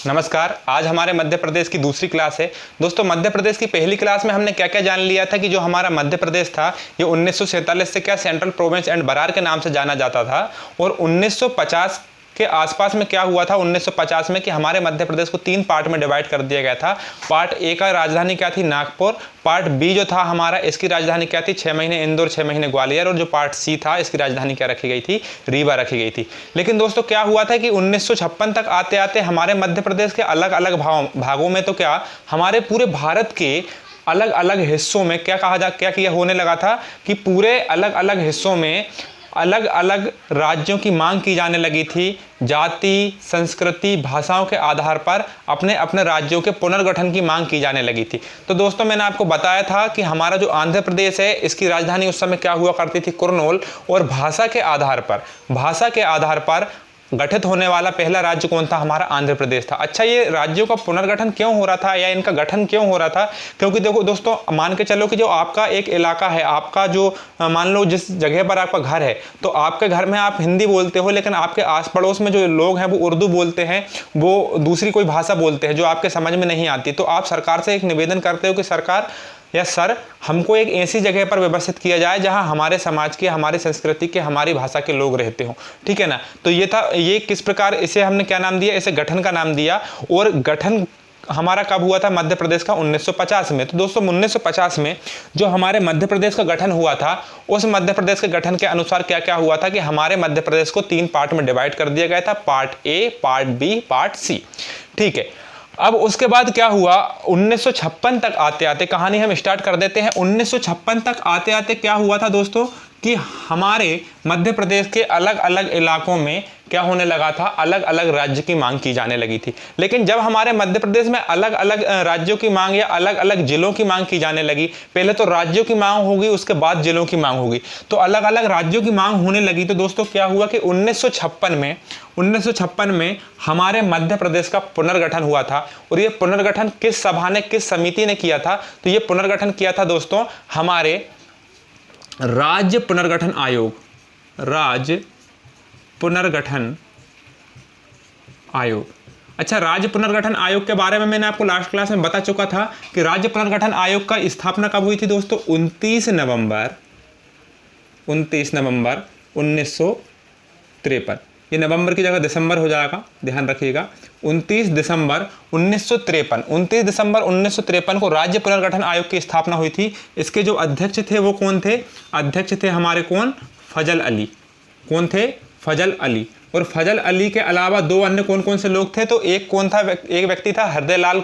नमस्कार। आज हमारे मध्य प्रदेश की दूसरी क्लास है। दोस्तों, मध्य प्रदेश की पहली क्लास में हमने क्या क्या जान लिया था कि जो हमारा मध्य प्रदेश था ये 1947 से क्या सेंट्रल प्रोविंस एंड बरार के नाम से जाना जाता था, और 1950 के आसपास में क्या हुआ था 1950 में कि हमारे मध्य प्रदेश को 3 पार्ट में डिवाइड कर दिया गया था। पार्ट ए का राजधानी क्या थी, नागपुर। पार्ट बी जो था हमारा, इसकी राजधानी क्या थी, 6 महीने इंदौर, 6 महीने ग्वालियर। और जो पार्ट सी था इसकी राजधानी क्या रखी गई थी, रीवा रखी गई थी। लेकिन दोस्तों क्या हुआ था कि 1956 तक आते आते हमारे मध्य प्रदेश के अलग अलग भागों में तो क्या हमारे पूरे भारत के अलग अलग हिस्सों में क्या किया होने लगा था कि पूरे अलग अलग हिस्सों में अलग अलग राज्यों की मांग की जाने लगी थी। जाति, संस्कृति, भाषाओं के आधार पर अपने अपने राज्यों के पुनर्गठन की मांग की जाने लगी थी। तो दोस्तों मैंने आपको बताया था कि हमारा जो आंध्र प्रदेश है इसकी राजधानी उस समय क्या हुआ करती थी, कुर्नूल। और भाषा के आधार पर गठित होने वाला पहला राज्य कौन था, हमारा आंध्र प्रदेश था। अच्छा, ये राज्यों का पुनर्गठन क्यों हो रहा था या इनका गठन क्यों हो रहा था? क्योंकि देखो दोस्तों, मान के चलो कि जो आपका एक इलाका है, आपका जो मान लो जिस जगह पर आपका घर है, तो आपके घर में आप हिंदी बोलते हो, लेकिन आपके आस पड़ोस में जो लोग हैं वो उर्दू बोलते हैं, वो दूसरी कोई भाषा बोलते हैं जो आपके समझ में नहीं आती। तो आप सरकार से एक निवेदन करते हो कि सरकार या सर, हमको एक ऐसी जगह पर व्यवस्थित किया जाए जहां हमारे समाज के, हमारी संस्कृति के, हमारी भाषा के लोग रहते हो। ठीक है ना। तो ये था, ये किस प्रकार इसे हमने क्या नाम दिया, इसे गठन का नाम दिया। और गठन हमारा कब हुआ था मध्य प्रदेश का, 1950 में। तो दोस्तों 1950 में जो हमारे मध्य प्रदेश का गठन हुआ था, उस मध्य प्रदेश के गठन के अनुसार क्या क्या हुआ था कि हमारे मध्य प्रदेश को 3 पार्ट में डिवाइड कर दिया गया था, part A, part B, part C. ठीक है। अब उसके बाद क्या हुआ, 1956 तक आते आते कहानी हम स्टार्ट कर देते हैं। 1956 तक आते आते क्या हुआ था दोस्तों कि हमारे मध्य प्रदेश के अलग अलग इलाकों में क्या होने लगा था, अलग अलग राज्य की मांग की जाने लगी थी। लेकिन जब हमारे मध्य प्रदेश में अलग अलग राज्यों की मांग या अलग अलग जिलों की मांग की जाने लगी, पहले तो राज्यों की मांग होगी, उसके बाद जिलों की मांग होगी, तो अलग अलग राज्यों की मांग होने लगी। तो दोस्तों क्या हुआ कि 1956 में हमारे मध्य प्रदेश का पुनर्गठन हुआ था। और ये पुनर्गठन किस सभा ने, किस समिति ने किया था? तो ये पुनर्गठन किया था दोस्तों हमारे राज्य पुनर्गठन आयोग, राज्य पुनर्गठन आयोग। अच्छा, राज्य पुनर्गठन आयोग के बारे में मैंने आपको लास्ट क्लास में बता चुका था कि राज्य पुनर्गठन आयोग का स्थापना कब हुई थी दोस्तों, 29 नवंबर 1953। ये नवंबर की जगह दिसंबर हो जाएगा, ध्यान रखिएगा। 29 दिसंबर 1953 को राज्य पुनर्गठन आयोग की स्थापना हुई थी। इसके जो अध्यक्ष थे वो कौन थे? अध्यक्ष थे हमारे कौन, फजल अली। कौन थे? फजल अली। और फजल अली के अलावा 2 अन्य कौन कौन से लोग थे? तो एक कौन था, एक व्यक्ति था हृदयनाथ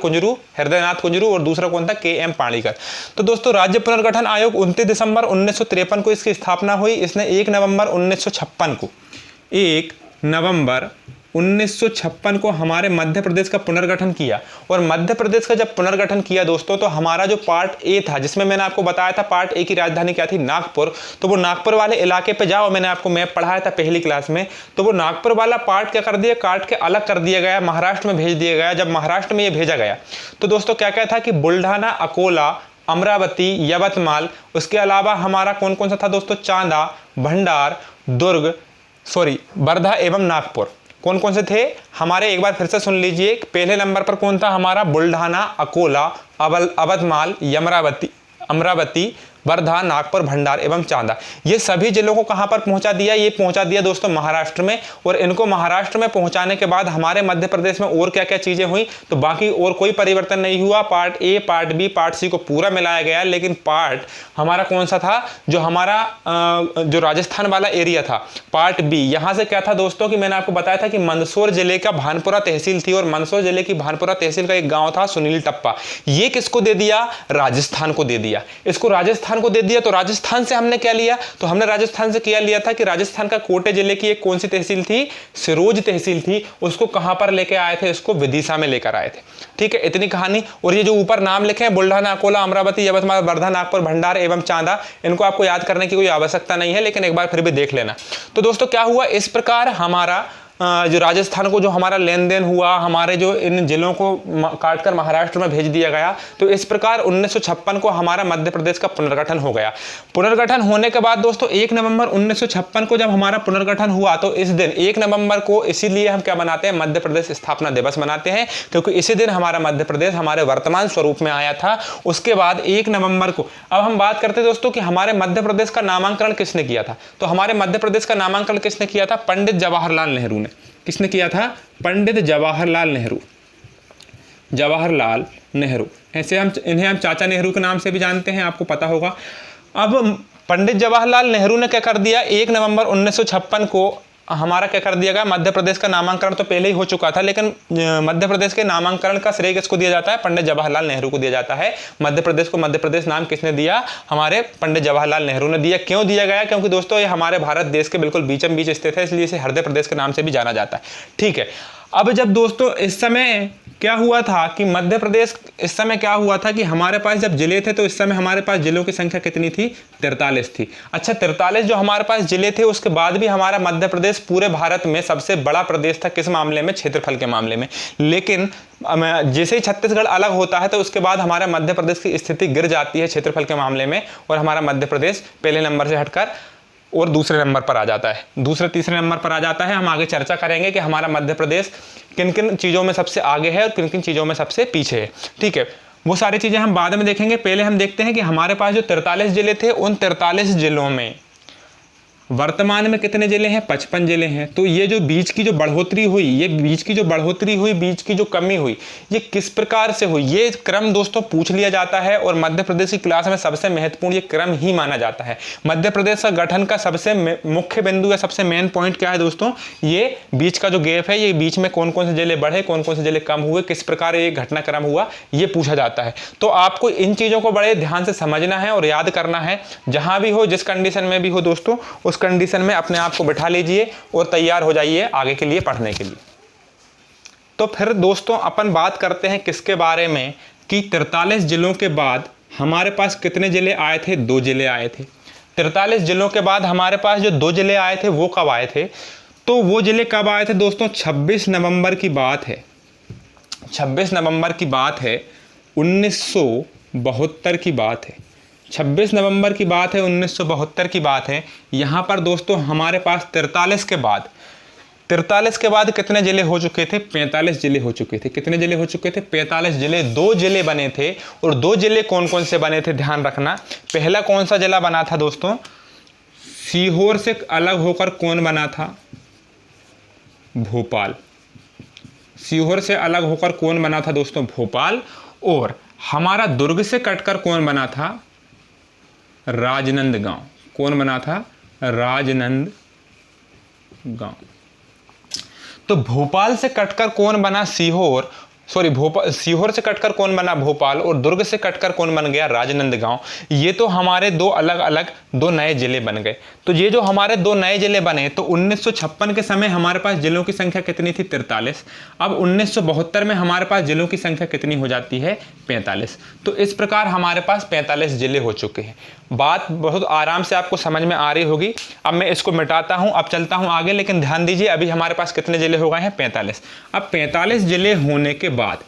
कुंजरू, और दूसरा कौन था, KM पाणिकर। तो दोस्तों राज्य पुनर्गठन आयोग 29 दिसंबर 1953 को इसकी स्थापना हुई। इसने 1 नवंबर 1956 को हमारे मध्य प्रदेश का पुनर्गठन किया। और मध्य प्रदेश का जब पुनर्गठन किया दोस्तों, तो हमारा जो पार्ट ए था, जिसमें मैंने आपको बताया था पार्ट ए की राजधानी क्या थी, नागपुर। तो वो नागपुर वाले इलाके पे जाओ, मैंने आपको मैप पढ़ाया था पहली क्लास में। तो वो नागपुर वाला पार्ट क्या कर दिया, काट के अलग कर दिया गया, महाराष्ट्र में भेज दिया गया। जब महाराष्ट्र में ये भेजा गया तो दोस्तों क्या क्या था कि बुल्ढाना, अकोला, अमरावती, यवतमाल, उसके अलावा हमारा कौन कौन सा था दोस्तों, चांदा, भंडार, वर्धा एवं नागपुर। कौन कौन से थे हमारे, एक बार फिर से सुन लीजिए। पहले नंबर पर कौन था हमारा, बुल्ढाना, अकोला, अवधमाल, अमरावती, वर्धा, नागपुर, भंडार एवं चांदा। ये सभी जिलों को कहां पर पहुंचा दिया, ये पहुंचा दिया दोस्तों महाराष्ट्र में। और इनको महाराष्ट्र में पहुंचाने के बाद हमारे मध्य प्रदेश में और क्या क्या चीजें हुई, तो बाकी और कोई परिवर्तन नहीं हुआ। Part A, part B, part C को पूरा मिलाया गया। लेकिन पार्ट हमारा कौन सा था, जो हमारा जो राजस्थान वाला एरिया था, पार्ट बी, यहां से क्या था दोस्तों कि मैंने आपको बताया था कि मंदसौर जिले का भानपुरा तहसील थी, और मंदसौर जिले की भानपुरा तहसील का एक गांव था सुनील टप्पा। ये किसको दे दिया, राजस्थान को दे दिया। इसको राजस्थान को दे दिया। तो राजस्थान से हमने क्या लिया, तो हमने राजस्थान से क्या लिया था कि राजस्थान का कोटे जिले की एक कौन सी तहसील थी, सिरोज तहसील थी। उसको कहां पर लेके आए थे, इसको विदिशा में लेकर आए थे। ठीक है, इतनी कहानी। और ये जो ऊपर नाम लिखे हैं, बुल्ढाना, अकोला, अमरावती, यवतमाल, वर्धा, नागपुर, भंडार एवं चांदा, इनको आपको याद करने की कोई आवश्यकता नहीं है, लेकिन एक बार फिर भी देख लेना। तो दोस्तों क्या हुआ, इस प्रकार हमारा जो राजस्थान को जो हमारा लेन देन हुआ, हमारे जो इन जिलों को काटकर महाराष्ट्र में भेज दिया गया। तो इस प्रकार 1956 को हमारा मध्य प्रदेश का पुनर्गठन हो गया। पुनर्गठन होने के बाद दोस्तों 1 नवंबर 1956 को जब हमारा पुनर्गठन हुआ तो इस दिन 1 नवंबर को इसीलिए हम क्या मनाते हैं, मध्य प्रदेश स्थापना दिवस मनाते हैं, क्योंकि इसी दिन हमारा मध्य प्रदेश हमारे वर्तमान स्वरूप में आया था। उसके बाद 1 नवंबर को अब हम बात करते हैं दोस्तों कि हमारे मध्य प्रदेश का नामांकन किसने किया था। तो हमारे मध्य प्रदेश का नामांकन किसने किया था, पंडित जवाहरलाल नेहरू ने। किसने किया था, पंडित जवाहरलाल नेहरू। जवाहरलाल नेहरू, ऐसे इन्हें हम चाचा नेहरू के नाम से भी जानते हैं, आपको पता होगा। अब पंडित जवाहरलाल नेहरू ने क्या कर दिया, 1 नवंबर 1956 को हमारा क्या कर दिया गया, मध्य प्रदेश का नामांकन तो पहले ही हो चुका था, लेकिन मध्य प्रदेश के नामांकन का श्रेय किसको दिया जाता है, पंडित जवाहरलाल नेहरू को दिया जाता है। मध्य प्रदेश को मध्य प्रदेश नाम किसने दिया, हमारे पंडित जवाहरलाल नेहरू ने दिया। क्यों दिया गया, क्योंकि दोस्तों ये हमारे भारत देश के बिल्कुल बीचम बीच स्थित है, इसलिए इसे हृदय प्रदेश के नाम से भी जाना जाता है। ठीक है, अब जब दोस्तों इस समय क्या हुआ था कि मध्य प्रदेश, इस समय क्या हुआ था कि हमारे पास जब जिले थे तो इस समय हमारे पास जिलों की संख्या कितनी थी, 43 थी। अच्छा, 43 जो हमारे पास जिले थे, उसके बाद भी हमारा मध्य प्रदेश पूरे भारत में सबसे बड़ा प्रदेश था। किस मामले में, क्षेत्रफल के मामले में। लेकिन जैसे ही छत्तीसगढ़ अलग होता है तो उसके बाद हमारा मध्य प्रदेश की स्थिति गिर जाती है क्षेत्रफल के मामले में, और हमारा मध्य प्रदेश पहले नंबर से हटकर और दूसरे नंबर पर आ जाता है, दूसरे तीसरे नंबर पर आ जाता है। हम आगे चर्चा करेंगे कि हमारा मध्य प्रदेश किन किन चीज़ों में सबसे आगे है और किन किन चीज़ों में सबसे पीछे है। ठीक है, वो सारी चीज़ें हम बाद में देखेंगे। पहले हम देखते हैं कि हमारे पास जो 43 जिले थे, उन 43 जिलों में वर्तमान में कितने जिले हैं, 55 जिले हैं। तो ये जो बीच की जो बढ़ोतरी हुई, ये बीच की जो बढ़ोतरी हुई, बीच की जो कमी हुई, ये किस प्रकार से हुई, ये क्रम दोस्तों पूछ लिया जाता है, और मध्य प्रदेश की क्लास में सबसे महत्वपूर्ण ये क्रम ही माना जाता है। मध्य प्रदेश का गठन का सबसे मुख्य बिंदु या सबसे मेन पॉइंट क्या है दोस्तों, ये बीच का जो गैप है, ये बीच में कौन कौन से जिले बढ़े, कौन कौन से जिले कम हुए, किस प्रकार ये घटनाक्रम हुआ, ये पूछा जाता है। तो आपको इन चीज़ों को बड़े ध्यान से समझना है और याद करना है। जहां भी हो, जिस कंडीशन में भी हो दोस्तों, उस कंडीशन में अपने आप को बिठा लीजिए और तैयार हो जाइए आगे के लिए पढ़ने के लिए। तो फिर दोस्तों अपन बात करते हैं किसके बारे में कि 43 जिलों के बाद हमारे पास कितने जिले आए थे, 2 जिले आए थे। 43 जिलों के बाद हमारे पास जो 2 जिले आए थे वो कब आए थे, तो वो जिले कब आए थे दोस्तों, 26 नवंबर की बात है। 26 नवंबर की बात है, 1972 की बात है। 26 नवंबर की बात है, 1972 की बात है। यहाँ पर दोस्तों हमारे पास 43 के बाद कितने जिले हो चुके थे, 45 जिले हो चुके थे। कितने जिले हो चुके थे, 45 जिले। 2 जिले बने थे, और 2 जिले कौन कौन से बने थे, ध्यान रखना। पहला कौन सा जिला बना था दोस्तों, सीहोर से अलग होकर कौन बना था, भोपाल। सीहोर से अलग होकर कौन बना था दोस्तों, भोपाल। और हमारा दुर्ग से कटकर कौन बना था, राजनांदगांव। कौन बना था, राजनांदगांव। तो भोपाल से कटकर कौन बना, सीहोर से कटकर कौन बना, भोपाल। और दुर्ग से कटकर कौन बन गया, राजनांदगांव। ये तो हमारे 2 अलग अलग 2 नए जिले बन गए। तो ये जो हमारे 2 नए जिले बने, तो 1956 के समय हमारे पास जिलों की संख्या कितनी थी, 43। अब 1972 में हमारे पास जिलों की संख्या कितनी हो जाती है, 45। तो इस प्रकार हमारे पास 45 जिले हो चुके हैं। बात बहुत आराम से आपको समझ में आ रही होगी। अब मैं इसको मिटाता हूं, अब चलता हूं आगे, लेकिन ध्यान दीजिए अभी हमारे पास कितने जिले हो गए हैं, 45। अब 45 जिले होने के बाद,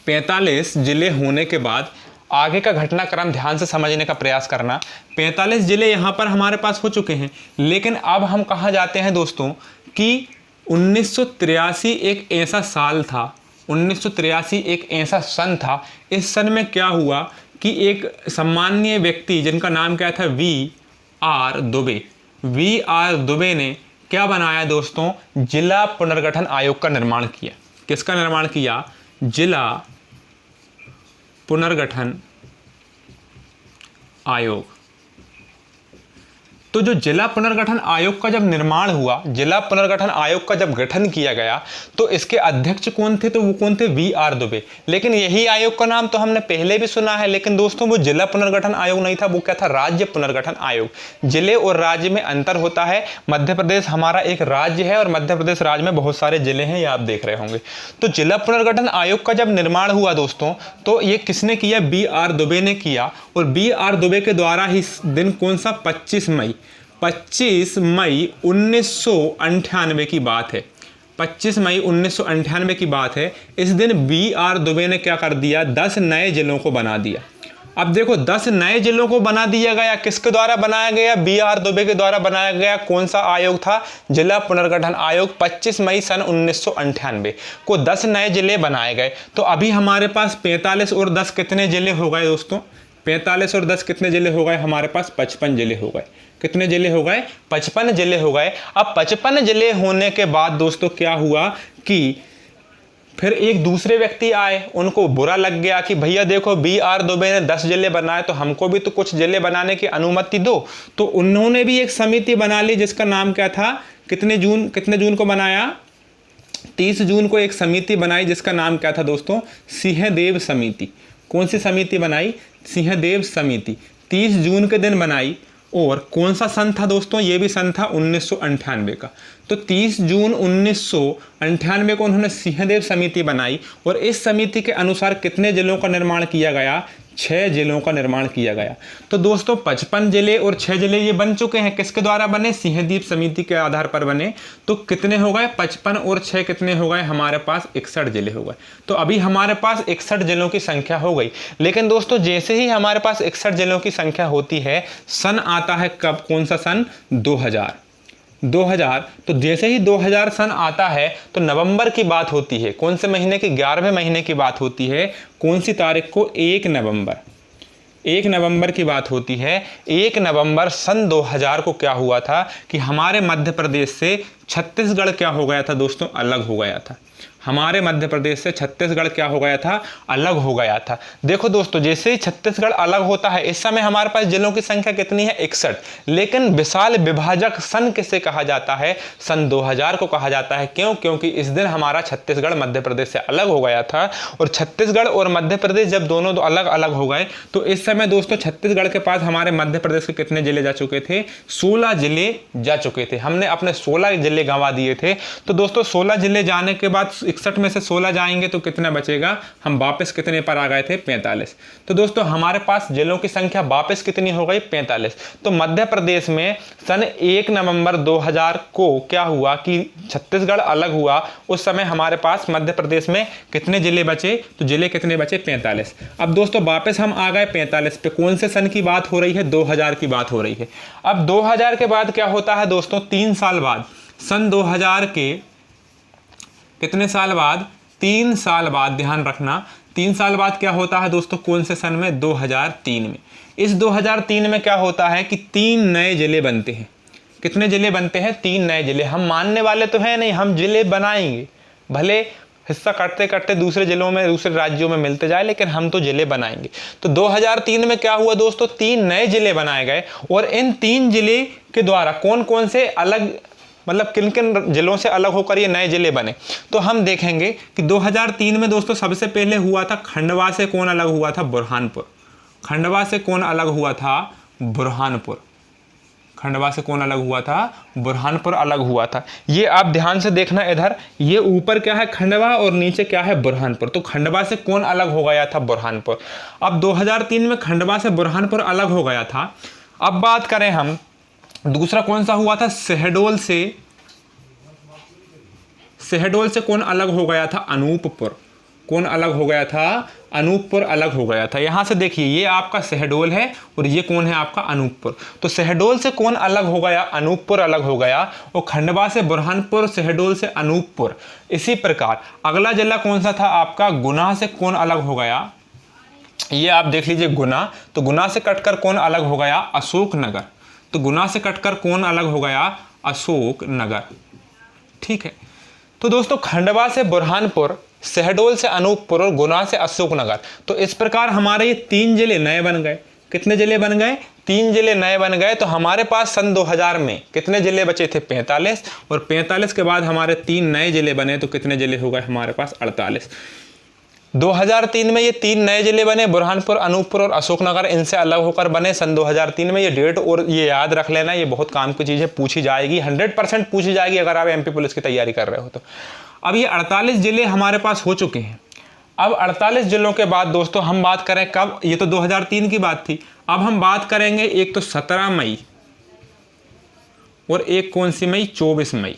45 जिले होने के बाद आगे का घटनाक्रम ध्यान से समझने का प्रयास करना। 45 जिले यहाँ पर हमारे पास हो चुके हैं, लेकिन अब हम कहाँ जाते हैं दोस्तों कि 1983 एक ऐसा साल था, 1983 एक ऐसा सन था। इस सन में क्या हुआ कि एक सम्मानीय व्यक्ति जिनका नाम क्या था, V.R. दुबे। V.R. दुबे ने क्या बनाया दोस्तों, जिला पुनर्गठन आयोग का निर्माण किया। किसका निर्माण किया, जिला पुनर्गठन आयोग। तो जो जिला पुनर्गठन आयोग का जब निर्माण हुआ, जिला पुनर्गठन आयोग का जब गठन किया गया, तो इसके अध्यक्ष कौन थे, तो वो कौन थे, V.R. दुबे। लेकिन यही आयोग का नाम तो हमने पहले भी सुना है, लेकिन दोस्तों वो जिला पुनर्गठन आयोग नहीं था, वो क्या था, राज्य पुनर्गठन आयोग। जिले और राज्य में अंतर होता है। मध्य प्रदेश हमारा एक राज्य है और मध्य प्रदेश राज्य में बहुत सारे जिले हैं, ये आप देख रहे होंगे। तो जिला पुनर्गठन आयोग का जब निर्माण हुआ दोस्तों, तो ये किसने किया, V.R. दुबे ने किया। और V.R. दुबे के द्वारा ही दिन कौन सा, 25 25 मई 1998 की बात है। 25 मई 1998 की बात है। इस दिन BR दुबे ने क्या कर दिया, 10 नए जिलों को बना दिया। अब देखो 10 नए जिलों को बना दिया गया, किसके द्वारा बनाया गया, BR दुबे के द्वारा बनाया गया। कौन सा आयोग था, जिला पुनर्गठन आयोग। 25 मई सन 1998 को 10 नए जिले बनाए गए। तो अभी हमारे पास 45 और 10 कितने जिले हो गए दोस्तों, 45 और 10 कितने जिले हो गए, हमारे पास 55 जिले हो गए। कितने जिले हो गए, 55 जिले हो गए। अब 55 जिले होने के बाद दोस्तों क्या हुआ कि फिर एक दूसरे व्यक्ति आए, उनको बुरा लग गया कि भैया देखो BR दुबे ने 10 जिले बनाए, तो हमको भी तो कुछ जिले बनाने की अनुमति दो। तो उन्होंने भी एक समिति बना ली जिसका नाम क्या था, कितने जून को बनाया, 30 जून को एक समिति बनाई जिसका नाम क्या था दोस्तों, सिंहदेव समिति। कौन सी समिति बनाई, सिंहदेव समिति। 30 जून के दिन बनाई। और कौन सा सन था दोस्तों, ये भी सन था 1998 का। तो 30 जून 1998 को उन्होंने सिंहदेव समिति बनाई और इस समिति के अनुसार कितने जिलों का निर्माण किया गया, 6 जिलों का निर्माण किया गया। तो दोस्तों 55 जिले और 6 जिले ये बन चुके हैं, किसके द्वारा बने, सिंहदेव समिति के आधार पर बने। तो कितने हो गए, 55 और 6 कितने हो गए, हमारे पास 61 जिले हो गए। तो अभी हमारे पास 61 जिलों की संख्या हो गई। लेकिन दोस्तों जैसे ही हमारे पास 61 जिलों की संख्या होती है, सन आता है कब, कौन सा सन, 2000। तो जैसे ही 2000 सन आता है तो नवंबर की बात होती है। कौन से महीने की, 11वें महीने की बात होती है। कौन सी तारीख को, 1 नवंबर की बात होती है। 1 नवंबर सन 2000 को क्या हुआ था कि हमारे मध्य प्रदेश से छत्तीसगढ़ क्या हो गया था दोस्तों, अलग हो गया था। हमारे मध्य प्रदेश से छत्तीसगढ़ क्या हो गया था, अलग हो गया था। देखो दोस्तों जैसे ही छत्तीसगढ़ अलग होता है, इस समय हमारे पास जिलों की संख्या कितनी है, 61। लेकिन विशाल विभाजक सन किसे कहा जाता है, सन 2000 को कहा जाता है। क्यों, क्योंकि इस दिन हमारा छत्तीसगढ़ मध्य प्रदेश से अलग हो गया था। और छत्तीसगढ़ और मध्य प्रदेश जब दोनों अलग अलग हो गए, तो इस समय दोस्तों छत्तीसगढ़ के पास हमारे मध्य प्रदेश के कितने जिले जा चुके थे, 16 जिले जा चुके थे। हमने अपने 16 जिले गंवा दिए थे। तो दोस्तों 16 जिले जाने के बाद 61 में से 16 जाएंगे तो कितना बचेगा, हम वापस कितने पर आ गए थे, 45। तो दोस्तों हमारे पास जिलों की संख्या वापस कितनी हो गई, 45। तो मध्य प्रदेश में सन 1 नवंबर 2000 को क्या हुआ कि छत्तीसगढ़ अलग हुआ। उस समय हमारे पास मध्य प्रदेश में कितने जिले बचे, तो जिले कितने बचे, 45। अब दोस्तों वापस हम आ गए 45 पे। कौन से सन की बात हो रही है, 2000 की बात हो रही है। अब 2000 के बाद क्या होता है दोस्तों, 3 साल बाद, सन 2000 के कितने साल बाद, 3 साल बाद, ध्यान रखना 3 साल बाद क्या होता है दोस्तों, कौन से सन में, 2003 में। इस 2003 में क्या होता है कि 3 नए जिले बनते हैं। कितने जिले बनते हैं, 3 नए जिले। हम मानने वाले तो है नहीं, हम जिले बनाएंगे, भले हिस्सा करते करते दूसरे जिलों में, दूसरे राज्यों में मिलते जाए, लेकिन हम तो जिले बनाएंगे। तो 2003 में क्या हुआ दोस्तों, 3 नए जिले बनाए गए। और इन 3 जिले के द्वारा कौन कौन से अलग, मतलब किन किन जिलों से अलग होकर ये नए जिले बने, तो हम देखेंगे कि 2003 में दोस्तों सबसे पहले हुआ था खंडवा से कौन अलग हुआ था, बुरहानपुर। खंडवा से कौन अलग हुआ था, बुरहानपुर। खंडवा से कौन अलग हुआ था, बुरहानपुर अलग हुआ था। ये आप ध्यान से देखना, इधर ये ऊपर क्या है, खंडवा, और नीचे क्या है, बुरहानपुर। तो खंडवा से कौन अलग हो गया था, बुरहानपुर। अब 2003 में खंडवा से बुरहानपुर अलग हो गया था। अब बात करें हम, दूसरा कौन सा हुआ था, शहडोल से कौन अलग हो गया था, अनूपपुर। कौन अलग हो गया था, अनूपपुर अलग हो गया था। यहां से देखिए ये आपका शहडोल है और ये कौन है, आपका अनूपपुर। तो शहडोल से कौन अलग हो गया, अनूपपुर अलग हो गया। और खंडवा से बुरहानपुर, शहडोल से अनूपपुर। इसी प्रकार अगला जिला कौन सा था आपका, गुना से कौन अलग हो गया, ये आप देख लीजिए गुना। तो गुना से कटकर कौन अलग हो गया, अशोकनगर। तो गुना से कटकर कौन अलग हो गया, अशोकनगर। ठीक है। तो दोस्तों खंडवा से बुरहानपुर, शहडोल से अनूपपुर और गुना से अशोकनगर। तो इस प्रकार हमारे ये 3 जिले नए बन गए। कितने जिले बन गए, 3 जिले नए बन गए। तो हमारे पास सन 2000 में कितने जिले बचे थे, 45। और 45 के बाद हमारे 3 नए जिले बने, तो कितने जिले हो गए हमारे पास, 48। 2003 में ये 3 नए जिले बने, बुरहानपुर, अनूपपुर और अशोकनगर। इनसे अलग होकर बने सन 2003 में। ये डेट और ये याद रख लेना, ये बहुत काम की चीज़ है, पूछी जाएगी, 100% पूछी जाएगी अगर आप MP पुलिस की तैयारी कर रहे हो तो। अब ये 48 जिले हमारे पास हो चुके हैं। अब 48 जिलों के बाद दोस्तों हम बात करें कब, ये तो 2003 की बात थी। अब हम बात करेंगे, एक तो 17 मई और एक कौन सी मई, 24 मई।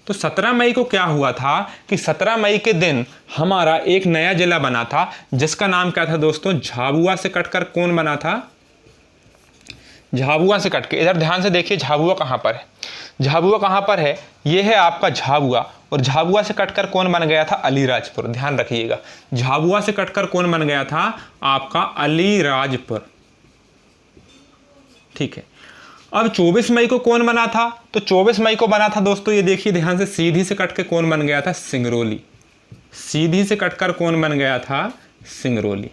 तो 17 मई को क्या हुआ था कि 17 मई के दिन हमारा एक नया जिला बना था जिसका नाम क्या था दोस्तों, झाबुआ से कटकर कौन बना था, झाबुआ से कटके। इधर ध्यान से देखिए झाबुआ कहाँ पर है, झाबुआ कहाँ पर है, ये है आपका झाबुआ, और झाबुआ से कटकर कौन बन गया था, अलीराजपुर। ध्यान रखिएगा, झाबुआ से कटकर कौन बन गया था, आपका अलीराजपुर। ठीक है, अब 24 मई को कौन बना था, तो 24 मई को बना था दोस्तों, ये देखिए ध्यान से, सीधी से कट के कौन बन गया था, सिंगरौली। सीधी से कटकर कौन बन गया था, सिंगरौली।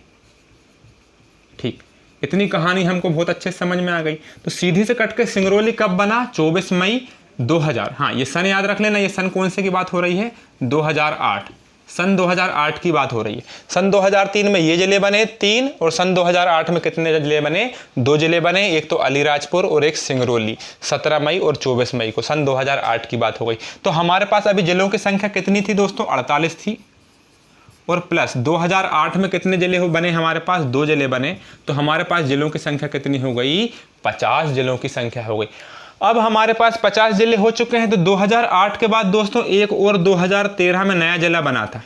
ठीक, इतनी कहानी हमको बहुत अच्छे से समझ में आ गई। तो सीधी से कट के सिंगरौली कब बना, 24 मई 2000। हाँ, ये सन याद रख लेना, ये सन कौन से की बात हो रही है, 2008। सन 2008 की बात हो रही है। सन 2003 में ये जिले बने 3, और सन 2008 में कितने जिले बने, 2 जिले बने, एक तो अलीराजपुर और एक सिंगरौली। 17 मई और 24 मई को सन 2008 की बात हो गई। तो हमारे पास अभी जिलों की संख्या कितनी थी दोस्तों, 48 थी, और प्लस 2008 में कितने जिले बने हमारे पास, 2 जिले बने। तो हमारे पास जिलों की संख्या कितनी हो गई, 50 जिलों की संख्या हो गई। अब हमारे पास 50 जिले हो चुके हैं। तो 2008 के बाद दोस्तों एक और 2013 में नया जिला बना था,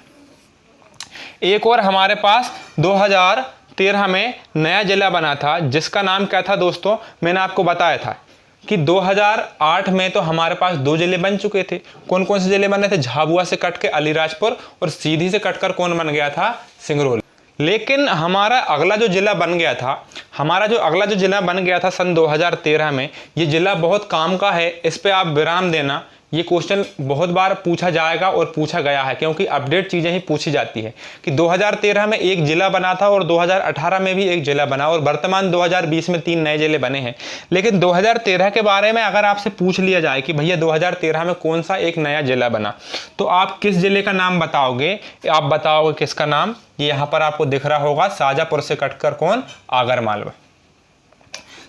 एक और हमारे पास 2013 में नया जिला बना था जिसका नाम क्या था दोस्तों, मैंने आपको बताया था कि 2008 में तो हमारे पास 2 जिले बन चुके थे। कौन कौन से जिले बने थे, झाबुआ से कट के अलीराजपुर, और सीधी से कटकर कौन बन गया था, सिंगरौली। लेकिन हमारा अगला जो जिला बन गया था, हमारा जो अगला जो जिला बन गया था सन 2013 में, ये जिला बहुत काम का है, इस पे आप विराम देना। ये क्वेश्चन बहुत बार पूछा जाएगा और पूछा गया है, क्योंकि अपडेट चीज़ें ही पूछी जाती है कि 2013 में एक जिला बना था और 2018 में भी एक जिला बना, और वर्तमान 2020 में 3 नए जिले बने हैं। लेकिन 2013 के बारे में अगर आपसे पूछ लिया जाए कि भैया 2013 में कौन सा एक नया जिला बना, तो आप किस जिले का नाम बताओगे, आप बताओगे किसका नाम, ये यहाँ पर आपको दिख रहा होगा, शाजापुर से कटकर कौन, आगरमालवा।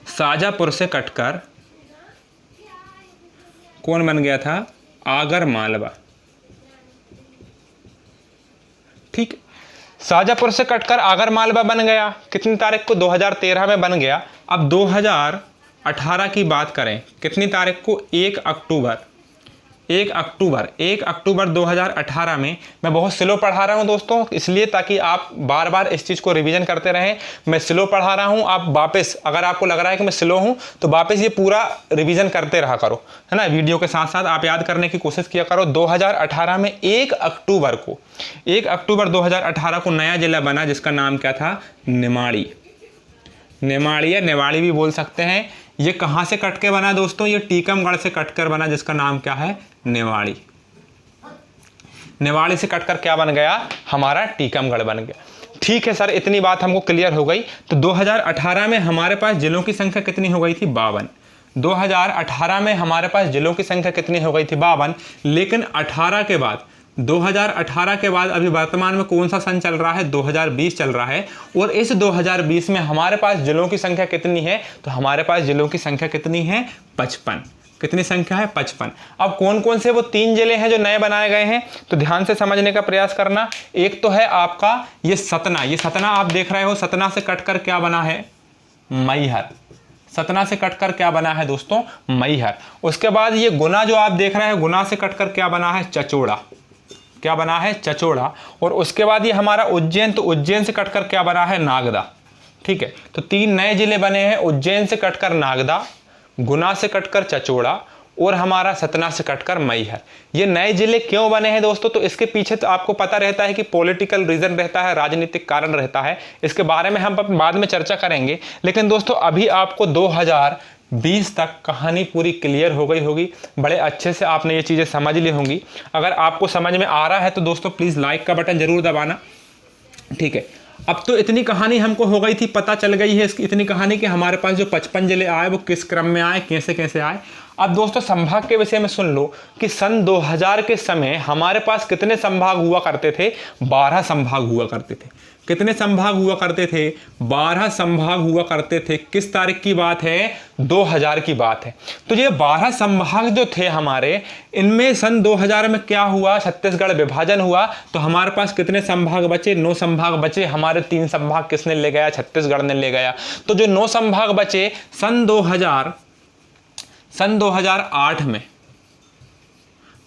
शाजापुर से कटकर कौन बन गया था, आगरमालवा। ठीक, शाजापुर से कटकर आगरमालवा बन गया, कितनी तारीख को, 2013 में बन गया। अब 2018 की बात करें, कितनी तारीख को, 1 अक्टूबर 2018 में। मैं बहुत स्लो पढ़ा रहा हूं दोस्तों, इसलिए ताकि आप बार बार इस चीज़ को रिवीजन करते रहें। मैं स्लो पढ़ा रहा हूं, आप वापस, अगर आपको लग रहा है कि मैं स्लो हूं तो वापस ये पूरा रिवीजन करते रहा करो, है ना, वीडियो के साथ साथ आप याद करने की कोशिश किया करो। 2018 में 1 अक्टूबर 2018 को नया जिला बना जिसका नाम क्या था, निमाड़ी। निमाड़ी या निवाड़ी भी बोल सकते हैं। ये कहाँ से कट के बना दोस्तों, ये टीकमगढ़ से कटकर बना जिसका नाम क्या है, निवाड़ी। निवाड़ी से कटकर क्या बन गया, हमारा टीकमगढ़ बन गया। ठीक है सर, इतनी बात हमको क्लियर हो गई। तो 2018 में हमारे पास जिलों की संख्या कितनी हो गई थी, 52। 2018 में हमारे पास जिलों की संख्या कितनी हो गई थी, 52। लेकिन 2018 के बाद अभी वर्तमान में कौन सा सन चल रहा है, 2020 चल रहा है, और इस 2020 में हमारे पास जिलों की संख्या कितनी है, तो हमारे पास जिलों की संख्या कितनी है, 55। कितनी संख्या है, 55। अब कौन कौन से वो 3 जिले हैं जो नए बनाए गए हैं, तो ध्यान से समझने का प्रयास करना। एक तो है आपका ये सतना, ये सतना आप देख रहे हो, सतना से कटकर क्या बना है, मैहर। सतना से कटकर क्या बना है दोस्तों, मैहर। उसके बाद ये गुना जो आप देख रहे हैं, गुना से कटकर क्या बना है, चचोड़ा। क्या बना है, चचोड़ा। और उसके बाद ये हमारा उज्जैन, तो उज्जैन से कटकर क्या बना है, नागदा। ठीक है, तो 3 नए जिले बने हैं, उज्जैन से कटकर नागदा, गुना से कटकर चचोड़ा, और हमारा सतना से कटकर मैहर। ये नए जिले क्यों बने हैं दोस्तों, तो इसके पीछे तो आपको पता रहता है कि पॉलिटिकल रीजन रहता है, राजनीतिक कारण रहता है। इसके बारे में हम बाद में चर्चा करेंगे। लेकिन दोस्तों अभी आपको 2020 तक कहानी पूरी क्लियर हो गई होगी, बड़े अच्छे से आपने ये चीज़ें समझ ली होंगी। अगर आपको समझ में आ रहा है तो दोस्तों प्लीज़ लाइक का बटन जरूर दबाना। ठीक है, अब तो इतनी कहानी हमको हो गई थी, पता चल गई है इसकी इतनी कहानी कि हमारे पास जो 55 जिले आए वो किस क्रम में आए, कैसे कैसे आए। अब दोस्तों संभाग के विषय में सुन लो कि सन 2000 के समय हमारे पास कितने संभाग हुआ करते थे, 12 संभाग हुआ करते थे। कितने संभाग हुआ करते थे, 12 संभाग हुआ करते थे। किस तारीख की बात है, 2000 की बात है। तो ये 12 संभाग जो थे हमारे, इनमें सन 2000 में क्या हुआ, छत्तीसगढ़ विभाजन हुआ, तो हमारे पास कितने संभाग बचे, 9 संभाग बचे। हमारे 3 संभाग किसने ले गया, छत्तीसगढ़ ने ले गया। तो जो 9 संभाग बचे सन सन 2008 में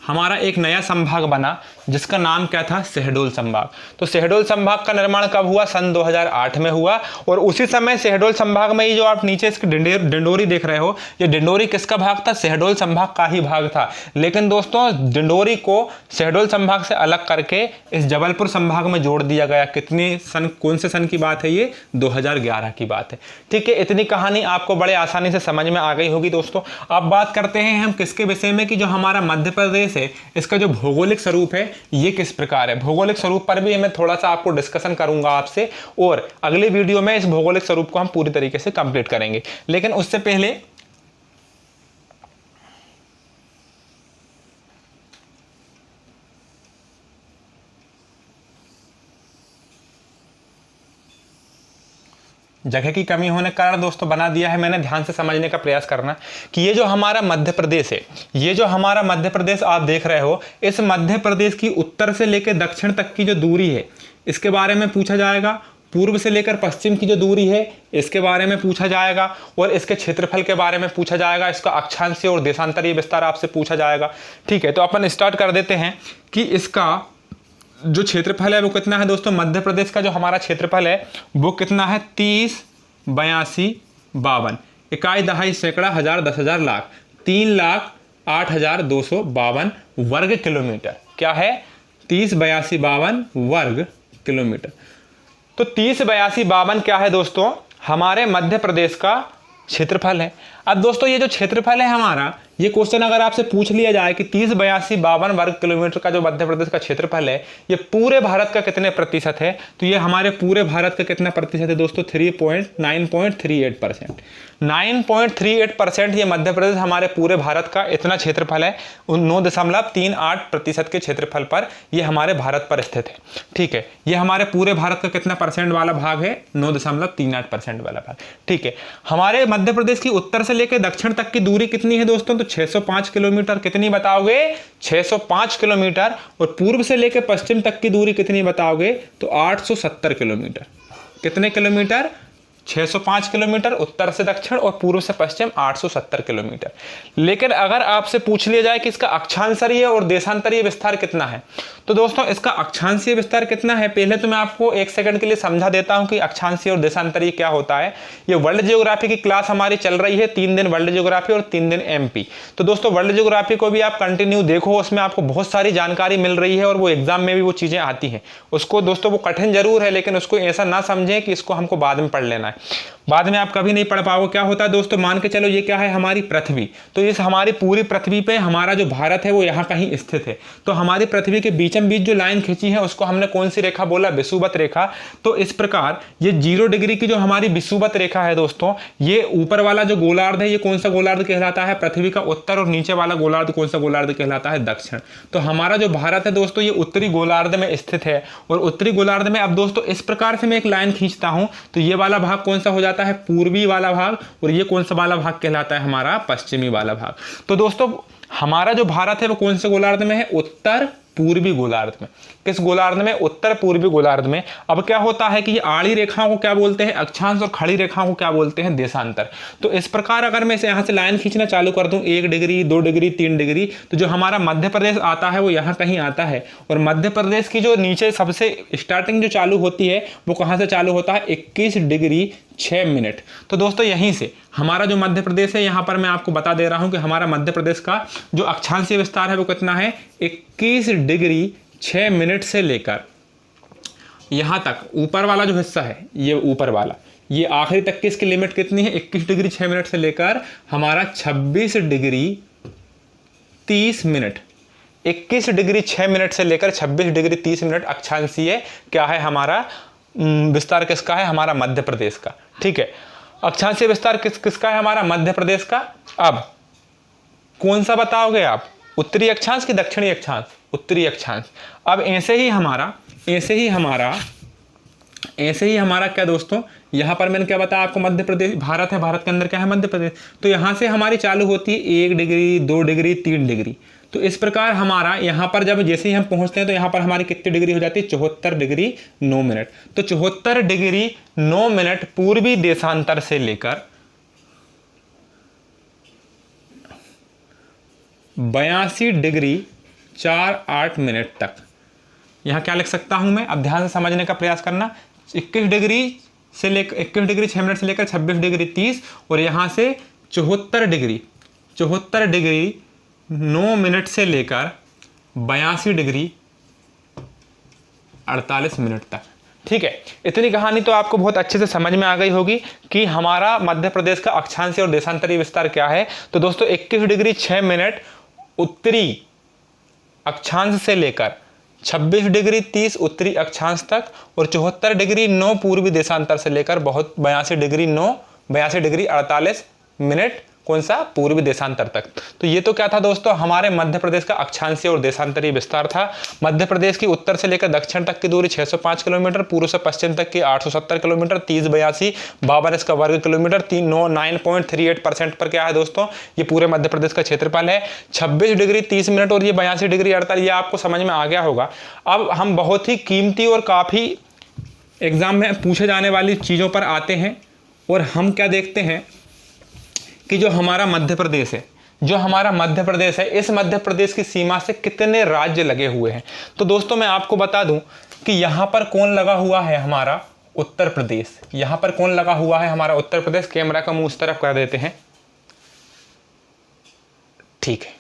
हमारा एक नया संभाग बना जिसका नाम क्या था, शहडोल संभाग। तो शहडोल संभाग का निर्माण कब हुआ, सन 2008 में हुआ। और उसी समय शहडोल संभाग में ही जो आप नीचे इसकी डिंडोरी देख रहे हो, ये डिंडोरी किसका भाग था, शहडोल संभाग का ही भाग था। लेकिन दोस्तों डिंडोरी को शहडोल संभाग से अलग करके इस जबलपुर संभाग में जोड़ दिया गया। कितनी सन, कौन से सन की बात है ये, 2011 की बात है। ठीक है, इतनी कहानी आपको बड़े आसानी से समझ में आ गई होगी दोस्तों। अब बात करते हैं हम किसके विषय में, कि जो हमारा मध्य प्रदेश है इसका जो भौगोलिक स्वरूप है ये किस प्रकार है। भौगोलिक स्वरूप पर भी मैं थोड़ा सा आपको डिस्कशन करूंगा आपसे, और अगले वीडियो में इस भौगोलिक स्वरूप को हम पूरी तरीके से कंप्लीट करेंगे। लेकिन उससे पहले जगह की कमी होने के कारण दोस्तों बना दिया है मैंने, ध्यान से समझने का प्रयास करना कि ये जो हमारा मध्य प्रदेश है, ये जो हमारा मध्य प्रदेश आप देख रहे हो, इस मध्य प्रदेश की उत्तर से लेकर दक्षिण तक की जो दूरी है इसके बारे में पूछा जाएगा। पूर्व से लेकर पश्चिम की जो दूरी है इसके बारे में पूछा जाएगा, और इसके क्षेत्रफल के बारे में पूछा जाएगा। इसका अक्षांशीय और देशांतरीय विस्तार आपसे पूछा जाएगा। ठीक है, तो अपन स्टार्ट कर देते हैं कि इसका जो क्षेत्रफल है वो कितना है दोस्तों। मध्य प्रदेश का जो हमारा क्षेत्रफल है वो कितना है, 30, 82, 52, इकाई दहाई सैकड़ा हजार 10,000 लाख, 3,08,252 वर्ग किलोमीटर। क्या है, 30, 82, 52 वर्ग किलोमीटर। तो 30, 82, 52 क्या है दोस्तों, हमारे मध्य प्रदेश का क्षेत्रफल है। अब दोस्तों ये जो क्षेत्रफल है हमारा, ये क्वेश्चन अगर आपसे पूछ लिया जाए कि 30, 82, 52 वर्ग किलोमीटर का जो मध्य प्रदेश का क्षेत्रफल है ये पूरे भारत का कितने प्रतिशत है, तो ये हमारे पूरे भारत का कितना प्रतिशत है दोस्तों, 9.38%। 9.38% ये मध्य प्रदेश हमारे पूरे भारत का इतना क्षेत्रफल है। 9.38% के क्षेत्रफल पर ये हमारे भारत पर स्थित है। ठीक है, ये हमारे पूरे भारत का कितना परसेंट वाला भाग है, 9.38% वाला भाग। ठीक है, हमारे मध्य प्रदेश की उत्तर से लेकर दक्षिण तक की दूरी कितनी है दोस्तों, तो 605 किलोमीटर। कितनी बताओगे, 605 किलोमीटर। और पूर्व से लेकर पश्चिम तक की दूरी कितनी बताओगे, तो 870 किलोमीटर। कितने किलोमीटर, 605 किलोमीटर उत्तर से दक्षिण, और पूर्व से पश्चिम 870 किलोमीटर। लेकिन अगर आपसे पूछ लिया जाए कि इसका अक्षांशीय और देशांतरीय विस्तार कितना है, तो दोस्तों इसका अक्षांशीय विस्तार कितना है, पहले तो मैं आपको एक सेकंड के लिए समझा देता हूं कि अक्षांशीय और देशांतरीय क्या होता है। ये वर्ल्ड ज्योग्राफी की क्लास हमारी चल रही है, 3 दिन वर्ल्ड ज्योग्राफी और 3 दिन एमपी। तो दोस्तों वर्ल्ड ज्योग्राफी को भी आप कंटिन्यू देखो, उसमें आपको बहुत सारी जानकारी मिल रही है, और वो एग्जाम में भी वो चीजें आती हैं। उसको दोस्तों वो कठिन जरूर है, लेकिन उसको ऐसा ना समझें कि इसको हमको बाद में पढ़ लेना है, बाद में आप कभी नहीं पढ़ पाओगे। क्या होता है दोस्तों, मान के चलो ये क्या है, हमारी पृथ्वी। तो इस हमारी पूरी पृथ्वी पे हमारा जो भारत है वो यहाँ कहीं स्थित है। तो हमारी पृथ्वी के बीचम बीच जो लाइन खींची है उसको हमने कौन सी रेखा बोला, विषुवत रेखा। तो इस प्रकार ये 0 डिग्री की जो हमारी विषुवत रेखा है दोस्तों, ये ऊपर वाला जो गोलार्ध है ये कौन सा गोलार्ध कहलाता है, पृथ्वी का उत्तर, और नीचे वाला गोलार्ध कौन सा गोलार्ध कहलाता है, दक्षिण। तो हमारा जो भारत है दोस्तों ये उत्तरी गोलार्ध में स्थित है। और उत्तरी गोलार्ध में अब दोस्तों इस प्रकार से मैं एक लाइन खींचता हूं तो ये वाला भाग कौन सा हो जाता है, पूर्वी वाला भाग, और ये कौन सा वाला भाग कहलाता है, हमारा पश्चिमी वाला भाग। तो दोस्तों हमारा जो भारत है वो कौन से गोलार्ध में है, उत्तर पूर्वी गोलार्ध में। किस गोलार्ध में, उत्तर पूर्वी गोलार्ध में। अब क्या होता है कि ये आड़ी रेखाओं को क्या बोलते हैं, अक्षांश, और खड़ी रेखाओं को क्या बोलते हैं, देशांतर। तो इस प्रकार अगर मैं यहाँ से लाइन खींचना चालू कर दूं, 1 डिग्री, 2 डिग्री, 3 डिग्री, तो जो हमारा मध्य प्रदेश आता है वो यहाँ कहीं आता है। और मध्य प्रदेश की जो नीचे सबसे स्टार्टिंग जो चालू होती है वो कहाँ से चालू होता है, 21 डिग्री 6 मिनट। तो दोस्तों यहीं से हमारा जो मध्य प्रदेश है, यहाँ पर मैं आपको बता दे रहा हूँ कि हमारा मध्य प्रदेश का जो अक्षांशीय विस्तार है वो कितना है, 21 डिग्री 6 मिनट से लेकर यहाँ तक ऊपर वाला जो हिस्सा है, ये ऊपर वाला, ये आखिरी तक की इसकी लिमिट कितनी है, 21 डिग्री 6 मिनट से लेकर हमारा 26 डिग्री 30 मिनट। 21 डिग्री 6 मिनट से लेकर 26 डिग्री 30 मिनट अक्षांशीय क्या है, हमारा विस्तार किसका है, हमारा मध्य प्रदेश का। ठीक है, अक्षांशीय विस्तार किसका है, हमारा मध्य प्रदेश का। अब कौन सा बताओगे आप, उत्तरी अक्षांश कि दक्षिणी अक्षांश, उत्तरी अक्षांश। अब ऐसे ही हमारा क्या दोस्तों, यहां पर मैंने क्या बताया आपको, मध्य प्रदेश भारत है, भारत के अंदर क्या है, मध्य प्रदेश। तो यहां से हमारी चालू होती है 1 डिग्री, 2 डिग्री, 3 डिग्री। तो इस प्रकार हमारा यहाँ पर जब जैसे ही हम पहुंचते हैं तो यहाँ पर हमारी कितनी डिग्री हो जाती है, 74 डिग्री 9 मिनट। तो 74 डिग्री 9 मिनट पूर्वी देशांतर से लेकर 82 डिग्री 48 मिनट तक। यहाँ क्या लिख सकता हूँ मैं, अब ध्यान से समझने का प्रयास करना। 21 डिग्री से लेकर 21 डिग्री 6 मिनट से लेकर 26 डिग्री 30, और यहाँ से 74 डिग्री 9 मिनट से लेकर 82 डिग्री 48 मिनट तक। ठीक है, इतनी कहानी तो आपको बहुत अच्छे से समझ में आ गई होगी कि हमारा मध्य प्रदेश का अक्षांशीय और देशांतरीय विस्तार क्या है। तो दोस्तों 21 डिग्री 6 मिनट उत्तरी अक्षांश से लेकर 26 डिग्री 30 उत्तरी अक्षांश तक, और 74 डिग्री 9 पूर्वी देशांतर से लेकर 82 डिग्री 48 मिनट कौन सा, पूर्वी देशांतर तक। तो ये तो क्या था दोस्तों, हमारे मध्य प्रदेश का अक्षांशीय और देशांतरीय विस्तार था। मध्य प्रदेश की उत्तर से लेकर दक्षिण तक की दूरी 605 किलोमीटर, पूर्व से पश्चिम तक की 870 किलोमीटर, 3082 52 इसका वर्ग किलोमीटर, 9.38% पर क्या है दोस्तों, ये पूरे मध्य प्रदेश का क्षेत्रफल है। 26 डिग्री 30 मिनट और ये 82 डिग्री 48, ये आपको समझ में आ गया होगा। अब हम बहुत ही कीमती और काफ़ी एग्जाम में पूछे जाने वाली चीज़ों पर आते हैं, और हम क्या देखते हैं कि जो हमारा मध्य प्रदेश है, इस मध्य प्रदेश की सीमा से कितने राज्य लगे हुए हैं। तो दोस्तों मैं आपको बता दूं कि यहां पर कौन लगा हुआ है, हमारा उत्तर प्रदेश। यहां पर कौन लगा हुआ है, हमारा उत्तर प्रदेश। कैमरा का मुंह उस तरफ कर देते हैं, ठीक है।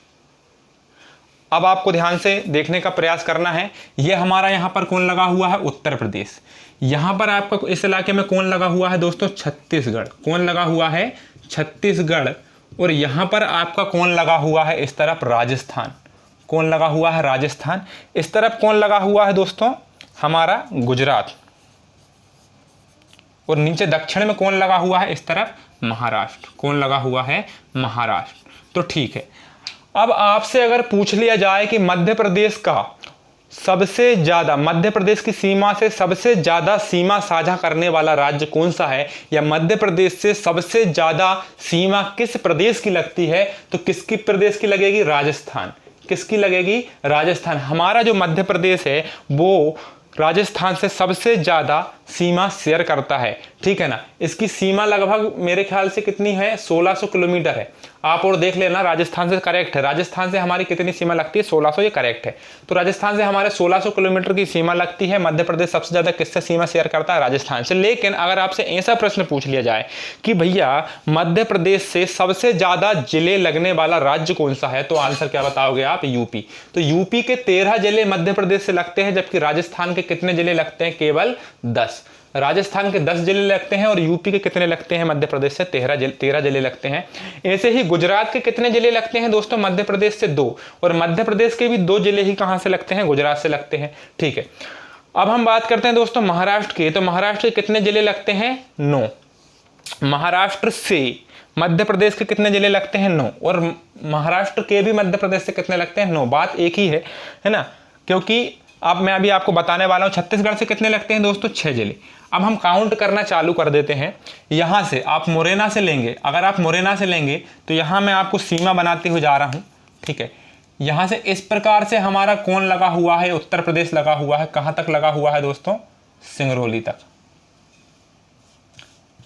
अब आपको ध्यान से देखने का प्रयास करना है। यह हमारा यहां पर कौन लगा हुआ है, उत्तर प्रदेश। यहां पर आपका इस इलाके में कौन लगा हुआ है दोस्तों, छत्तीसगढ़। कौन लगा हुआ है, छत्तीसगढ़। और यहां पर आपका कौन लगा हुआ है, इस तरफ राजस्थान। कौन लगा हुआ है, राजस्थान। इस तरफ कौन लगा हुआ है दोस्तों, हमारा गुजरात। और नीचे दक्षिण में कौन लगा हुआ है, इस तरफ महाराष्ट्र। कौन लगा हुआ है, महाराष्ट्र। तो ठीक है, अब आपसे अगर पूछ लिया जाए कि मध्य प्रदेश का सबसे ज्यादा, मध्य प्रदेश की सीमा से सबसे ज्यादा सीमा साझा करने वाला राज्य कौन सा है, या मध्य प्रदेश से सबसे ज्यादा सीमा किस प्रदेश की लगती है, तो किसकी प्रदेश की लगेगी, राजस्थान। किसकी लगेगी, राजस्थान। हमारा जो मध्य प्रदेश है वो राजस्थान से सबसे ज्यादा सीमा शेयर करता है, ठीक है ना। इसकी सीमा लगभग मेरे ख्याल से कितनी है, 1600 किलोमीटर है। आप और देख लेना, राजस्थान से करेक्ट है। राजस्थान से हमारी कितनी सीमा लगती है, 1600, ये करेक्ट है। तो राजस्थान से हमारे 1600 किलोमीटर की सीमा लगती है। मध्य प्रदेश सबसे ज्यादा किससे सीमा शेयर करता है, राजस्थान से। लेकिन अगर आपसे ऐसा प्रश्न पूछ लिया जाए कि भैया मध्य प्रदेश से सबसे ज्यादा जिले लगने वाला राज्य कौन सा है, तो आंसर क्या बताओगे आप, यूपी। तो यूपी के 13 जिले मध्य प्रदेश से लगते हैं, जबकि राजस्थान के कितने जिले लगते हैं, केवल 10। राजस्थान के 10 जिले लगते हैं और यूपी के कितने लगते हैं, मध्य प्रदेश से 13 जिले लगते हैं। ऐसे ही गुजरात के कितने जिले लगते हैं दोस्तों, मध्य प्रदेश से 2, और मध्य प्रदेश के भी 2 जिले ही कहां से लगते हैं, गुजरात से लगते हैं, ठीक है। अब हम बात करते हैं दोस्तों महाराष्ट्र की। तो महाराष्ट्र के कितने जिले लगते हैं, 9। महाराष्ट्र से मध्य प्रदेश के कितने जिले लगते हैं, 9, और महाराष्ट्र के भी मध्य प्रदेश से कितने लगते हैं, 9। बात एक ही है ना, क्योंकि अब मैं अभी आपको बताने वाला हूं छत्तीसगढ़ से कितने लगते हैं दोस्तों, 6 जिले। अब हम काउंट करना चालू कर देते हैं। यहां से आप मुरैना से लेंगे, अगर आप मुरैना से लेंगे तो यहां मैं आपको सीमा बनाते हुए जा रहा हूं, ठीक है। यहां से इस प्रकार से हमारा कौन लगा हुआ है, उत्तर प्रदेश लगा हुआ है। कहां तक लगा हुआ है दोस्तों, सिंगरौली तक।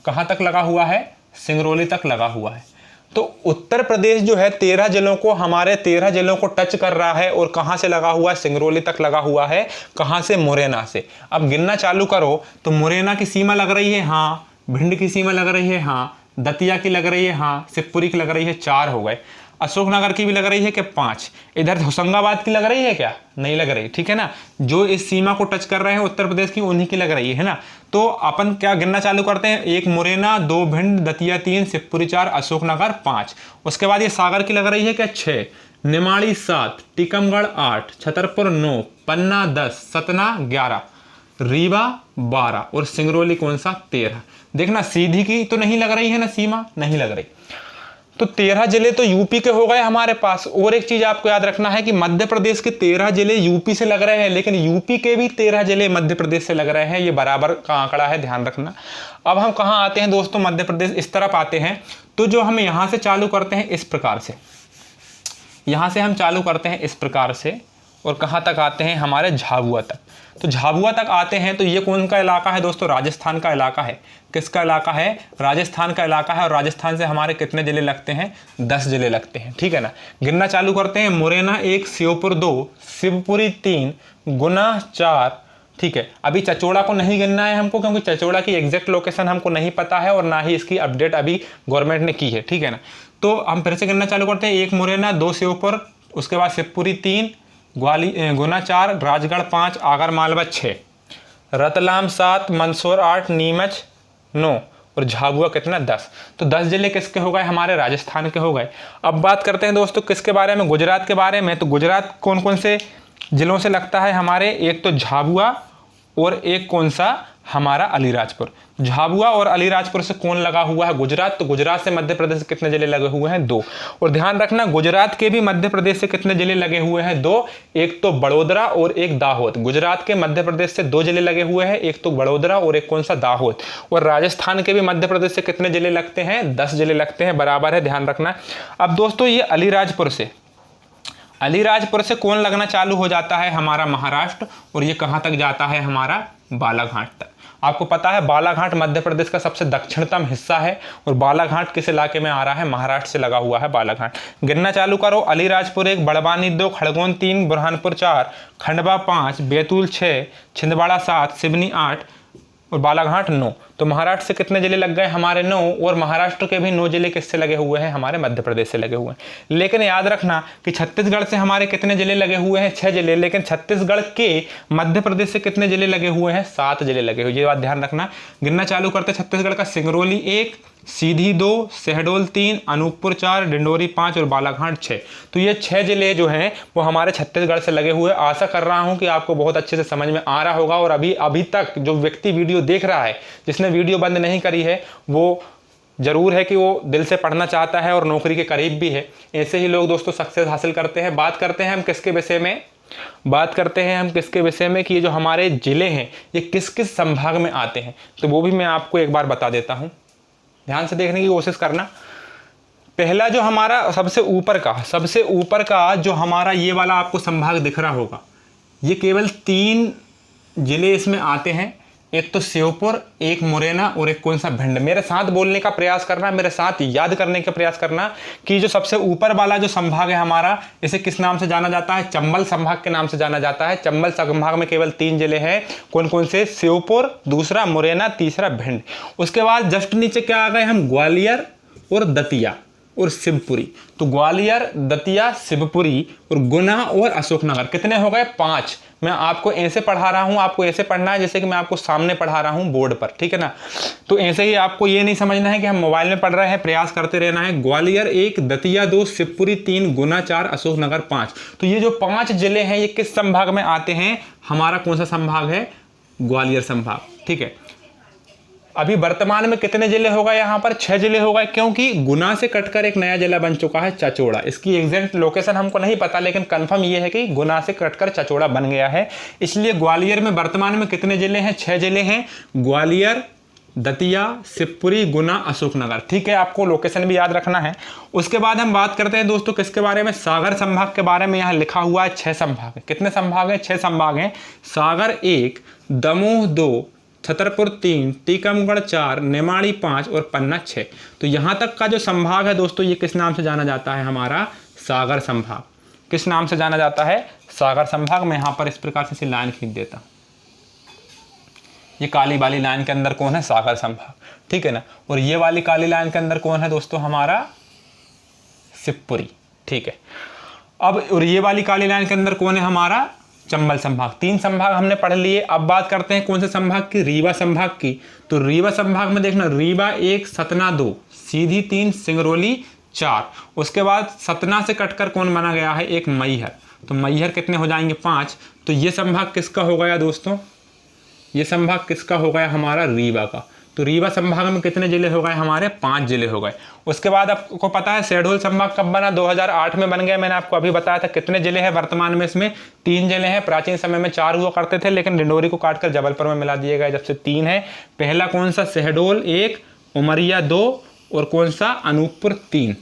कहां तक लगा हुआ है, सिंगरौली तक लगा हुआ है। तो उत्तर प्रदेश जो है 13 जिलों को, हमारे 13 जिलों को टच कर रहा है, और कहां से लगा हुआ है, सिंगरौली तक लगा हुआ है। कहां से, मुरैना से। अब गिनना चालू करो तो मुरैना की सीमा लग रही है, हाँ। भिंड की सीमा लग रही है, हाँ। दतिया की लग रही है, हाँ। शिवपुरी की लग रही है, 4 हो गए। अशोकनगर की भी लग रही है क्या, 5। इधर होशंगाबाद की लग रही है क्या, नहीं लग रही, ठीक है ना। जो इस सीमा को टच कर रहे हैं उत्तर प्रदेश की, उन्हीं की लग रही है ना। तो अपन क्या गिनना चालू करते हैं, 1 मुरैना, 2 भिंड, दतिया 3, शिवपुरी 4, अशोकनगर 5। उसके बाद ये सागर की लग रही है क्या, 6, निमाड़ी 7, टीकमगढ़ 8, छतरपुर 9, पन्ना 10, सतना 11, रीवा 12, और सिंगरौली कौन सा, 13। देखना सीधी की तो नहीं लग रही है ना सीमा, नहीं लग रही। तो 13 जिले तो यूपी के हो गए हमारे पास। और एक चीज आपको याद रखना है कि मध्य प्रदेश के 13 जिले यूपी से लग रहे हैं, लेकिन यूपी के भी 13 जिले मध्य प्रदेश से लग रहे हैं। ये बराबर का आंकड़ा है, ध्यान रखना। अब हम कहां आते हैं दोस्तों, मध्य प्रदेश इस तरफ आते हैं। तो जो हम यहां से चालू करते हैं इस प्रकार से, यहां से हम चालू करते हैं इस प्रकार से, और कहाँ तक आते हैं, हमारे झाबुआ तक। तो झाबुआ तक आते हैं तो ये कौन का इलाका है दोस्तों, राजस्थान का इलाका है। किसका इलाका है, राजस्थान का इलाका है। और राजस्थान से हमारे कितने जिले लगते हैं, 10 जिले लगते हैं, ठीक है ना। गिनना चालू करते हैं। मुरैना 1, श्योपुर 2, शिवपुरी 3, गुना 4, ठीक है। अभी चचोड़ा को नहीं गिनना है हमको, क्योंकि चचोड़ा की एग्जैक्ट लोकेशन हमको नहीं पता है और ना ही इसकी अपडेट अभी गवर्नमेंट ने की है, ठीक है ना। तो हम फिर से गिनना चालू करते हैं। 1 मुरैना, 2 श्योपुर, उसके बाद शिवपुरी 3, गुना 4, राजगढ़ 5, आगर मालवा 6, रतलाम 7, मंदसौर 8, नीमच 9 और झाबुआ कितना 10। तो 10 जिले किसके हो गए, हमारे राजस्थान के हो गए। अब बात करते हैं दोस्तों किसके बारे में, गुजरात के बारे में। तो गुजरात कौन कौन से जिलों से लगता है हमारे, एक तो झाबुआ और एक कौन सा, हमारा अलीराजपुर। झाबुआ और अलीराजपुर से कौन लगा हुआ है, गुजरात। तो गुजरात से मध्य प्रदेश से कितने जिले लगे हुए हैं, 2। और ध्यान रखना गुजरात के भी मध्य प्रदेश से कितने जिले लगे हुए हैं, 2। एक तो बड़ोदरा और एक दाहोद। गुजरात के मध्य प्रदेश से 2 जिले लगे हुए हैं, एक तो बड़ोदरा और एक कौन सा, दाहोद। और राजस्थान के भी मध्य प्रदेश से कितने जिले लगते हैं, 10 जिले लगते हैं, बराबर है, ध्यान रखना। अब दोस्तों ये अलीराजपुर से कौन लगना चालू हो जाता है, हमारा महाराष्ट्र। और ये कहाँ तक जाता है, हमारा बालाघाट तक। आपको पता है बालाघाट मध्य प्रदेश का सबसे दक्षिणतम हिस्सा है और बालाघाट किस इलाके में आ रहा है, महाराष्ट्र से लगा हुआ है बालाघाट। गिनना चालू करो। अलीराजपुर 1, बड़वानी 2, खड़गोन 3, बुरहानपुर 4, खंडवा 5, बैतूल 6, छिंदवाड़ा 7, सिवनी 8 और बालाघाट 9। तो महाराष्ट्र से कितने जिले लग गए, हमारे 9। और महाराष्ट्र के भी 9 जिले किससे लगे हुए हैं, हमारे मध्य प्रदेश से लगे हुए हैं। लेकिन याद रखना कि छत्तीसगढ़ से हमारे कितने जिले लगे हुए हैं, 6 जिले। लेकिन छत्तीसगढ़ के मध्य प्रदेश से कितने जिले लगे हुए हैं, 7 जिले लगे हुए, ये बात ध्यान रखना। गिनना चालू करते हैं। छत्तीसगढ़ का सिंगरौली 1, सीधी 2, शहडोल 3, अनूपपुर 4, डिंडोरी 5 और बालाघाट 6। तो ये 6 जिले जो हैं वो हमारे छत्तीसगढ़ से लगे हुए। आशा कर रहा हूं कि आपको बहुत अच्छे से समझ में आ रहा होगा। और अभी तक जो व्यक्ति वीडियो देख रहा है, जिसने वीडियो बंद नहीं करी है, वो जरूर है कि वो दिल से पढ़ना चाहता है और नौकरी के करीब भी है। ऐसे ही लोग दोस्तों सक्सेस हासिल करते हैं। बात करते हैं हम किसके विषय में, कि ये जो हमारे जिले हैं ये किस किस संभाग में आते हैं। तो वो भी मैं आपको एक बार बता देता हूँ, ध्यान से देखने की कोशिश करना। पहला जो हमारा सबसे ऊपर का जो हमारा ये वाला आपको संभाग दिख रहा होगा, ये केवल 3 जिले इसमें आते हैं। एक तो श्योपुर, एक मुरैना और एक कौन सा, भिंड। मेरे साथ बोलने का प्रयास करना, मेरे साथ याद करने का प्रयास करना कि जो सबसे ऊपर वाला जो संभाग है हमारा, इसे किस नाम से जाना जाता है, चंबल संभाग के नाम से जाना जाता है। चंबल संभाग में केवल 3 जिले हैं। कौन कौन से, श्योपुर, दूसरा मुरैना, तीसरा भिंड। उसके बाद जस्ट नीचे क्या आ गए हम, ग्वालियर और दतिया और शिवपुरी। तो ग्वालियर, दतिया, शिवपुरी और गुना और अशोकनगर कितने हो गए, 5। मैं आपको ऐसे पढ़ा रहा हूं, आपको ऐसे पढ़ना है जैसे कि मैं आपको सामने पढ़ा रहा हूं बोर्ड पर, ठीक है ना। तो ऐसे ही आपको ये नहीं समझना है कि हम मोबाइल में पढ़ रहे हैं, प्रयास करते रहना है। ग्वालियर 1, दतिया 2, शिवपुरी 3, गुना 4, अशोकनगर 5। तो ये जो 5 जिले हैं ये किस संभाग में आते हैं, हमारा कौन सा संभाग है, ग्वालियर संभाग, ठीक है। अभी वर्तमान में कितने जिले हो गए, यहाँ पर 6 जिले हो गए, क्योंकि गुना से कटकर एक नया जिला बन चुका है चचोड़ा। इसकी एग्जैक्ट लोकेशन हमको नहीं पता, लेकिन कंफर्म ये है कि गुना से कटकर चचोड़ा बन गया है। इसलिए ग्वालियर में वर्तमान में कितने जिले हैं, 6 जिले हैं। ग्वालियर, दतिया, शिवपुरी, गुना, अशोकनगर, ठीक है। आपको लोकेशन भी याद रखना है। उसके बाद हम बात करते हैं दोस्तों किसके बारे में, सागर संभाग के बारे में। यहाँ लिखा हुआ है 6 संभाग है। कितने संभाग हैं, 6 संभाग हैं। सागर 1, दमोह 2, छतरपुर 3, टीकमगढ़ 4, निमाड़ी 5 और पन्ना 6। तो यहाँ तक का जो संभाग है दोस्तों ये किस नाम से जाना जाता है, हमारा सागर संभाग। किस नाम से जाना जाता है, सागर संभाग। मैं यहाँ पर इस प्रकार से लाइन खींच देता हूँ। ये काली वाली लाइन के अंदर कौन है, सागर संभाग, ठीक है ना। और ये वाली काली लाइन के अंदर कौन है दोस्तों, हमारा शिवपुरी, ठीक है। अब और ये वाली काली लाइन के अंदर कौन है, हमारा चंबल संभाग। 3 संभाग हमने पढ़ लिए। अब बात करते हैं कौन से संभाग की, रीवा संभाग की। तो रीवा संभाग में देखना, रीवा 1, सतना 2, सीधी 3, सिंगरौली 4। उसके बाद सतना से कटकर कौन बना गया है, एक मैहर। तो मैहर कितने हो जाएंगे, 5। तो ये संभाग किसका हो गया दोस्तों, ये संभाग किसका हो गया, हमारा रीवा का। तो रीवा संभाग में कितने जिले हो गए, हमारे 5 जिले हो गए। उसके बाद आपको पता है शहडोल संभाग कब बना, 2008 में बन गया। मैंने आपको अभी बताया था। कितने जिले हैं वर्तमान में, इसमें 3 जिले हैं। प्राचीन समय में 4 हुआ करते थे, लेकिन डिंडोरी को काटकर जबलपुर में मिला दिए गए, जब से 3 है। पहला कौन सा, शहडोल 1, उमरिया 2 और कौन सा, अनूपपुर 3।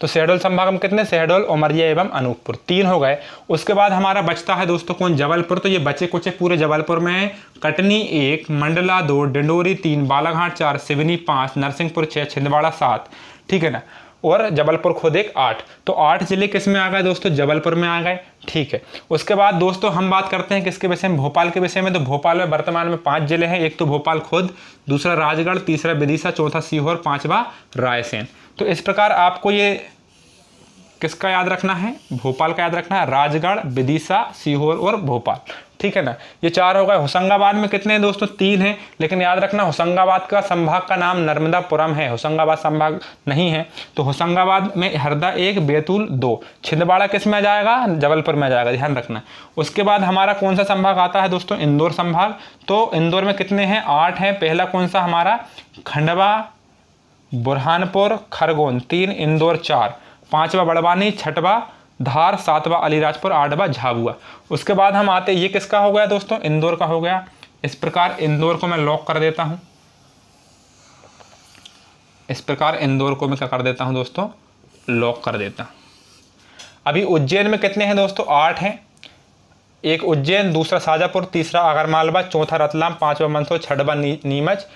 तो शहडोल संभाग में कितने, शहडोल, उमरिया एवं अनूपपुर 3 हो गए। उसके बाद हमारा बचता है दोस्तों कौन, जबलपुर। तो ये बचे कुचे पूरे जबलपुर में है। कटनी 1, मंडला 2, डिंडोरी 3, बालाघाट 4, सिवनी 5, नरसिंहपुर 6, छिंदवाड़ा 7, ठीक है ना, और जबलपुर खुद एक 8। तो 8 जिले किस में आ गए दोस्तों, जबलपुर में आ गए, ठीक है। उसके बाद दोस्तों हम बात करते हैं किसके विषय में, भोपाल के विषय में। तो भोपाल में वर्तमान में 5 जिले हैं। एक तो भोपाल खुद, दूसरा राजगढ़, तीसरा विदिशा, चौथा सीहोर, 5वां रायसेन। तो इस प्रकार आपको ये किसका याद रखना है, भोपाल का याद रखना है, राजगढ़, विदिशा, सीहोर और भोपाल, ठीक है ना। ये 4 हो गए। होशंगाबाद में कितने हैं दोस्तों, 3 हैं, लेकिन याद रखना होशंगाबाद का संभाग का नाम नर्मदापुरम है, होशंगाबाद संभाग नहीं है। तो होशंगाबाद में हरदा 1, बैतूल 2, छिंदवाड़ा किस में आ जाएगा, जबलपुर में आ जाएगा, ध्यान रखना। उसके बाद हमारा कौन सा संभाग आता है दोस्तों, इंदौर संभाग। तो इंदौर में कितने हैं, 8 हैं। पहला कौन सा हमारा, खंडवा, बुरहानपुर, खरगोन 3, इंदौर 4, 5वां बड़वानी, 6वां धार, 7वां अलीराजपुर, 8वां झाबुआ। उसके बाद हम आते, ये किसका हो गया दोस्तों, इंदौर का हो गया। इस प्रकार इंदौर को मैं लॉक कर देता हूं, इस प्रकार इंदौर को मैं क्या कर देता हूं दोस्तों, लॉक कर देता हूं। अभी उज्जैन में कितने हैं दोस्तों, 8 हैं। एक उज्जैन, दूसरा शाजापुर, तीसरा आगरमालवा, चौथा रतलाम, 5वां मंदसौर, 6वां नीमच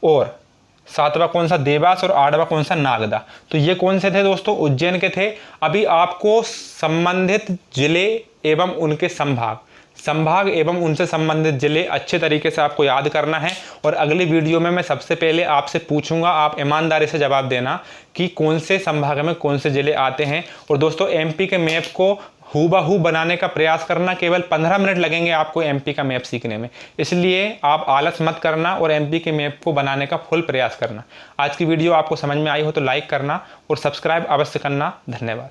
और 7वां कौन सा, देवास और 8वां कौन सा, नागदा। तो ये कौन से थे दोस्तों, उज्जैन के थे। अभी आपको संबंधित जिले एवं उनके संभाग एवं उनसे संबंधित जिले अच्छे तरीके से आपको याद करना है। और अगली वीडियो में मैं सबसे पहले आपसे पूछूंगा, आप ईमानदारी से जवाब देना कि कौन से संभाग में कौन से जिले आते हैं। और दोस्तों एमपी के मैप को हूबहू बनाने का प्रयास करना, केवल 15 मिनट लगेंगे आपको एमपी का मैप सीखने में, इसलिए आप आलस मत करना और एमपी के मैप को बनाने का फुल प्रयास करना। आज की वीडियो आपको समझ में आई हो तो लाइक करना और सब्सक्राइब अवश्य करना। धन्यवाद।